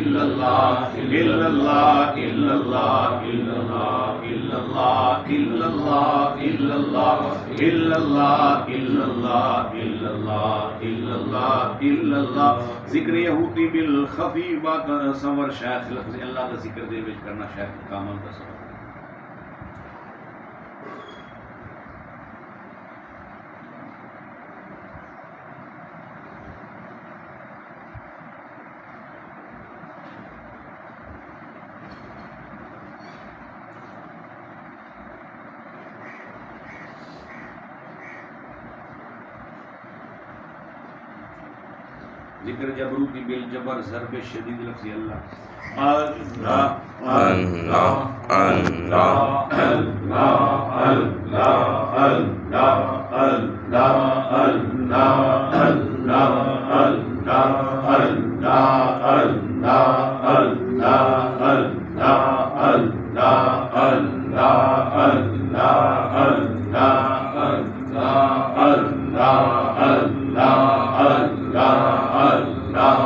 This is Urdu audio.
illallah illallah illallah illallah illallah illallah illallah illallah illallah illallah illallah illallah ذکر یہودی بالخفی بات سور شیخ لفظ اللہ کا ذکر دل وچ کرنا شیخ کامل کا سبب ذکر جبروتی بالجبر ضرب شدید لفظ اللہ اللہ اللہ اللہ اللہ اللہ اللہ اللہ اللہ اللہ اللہ اللہ اللہ اللہ اللہ اللہ اللہ اللہ اللہ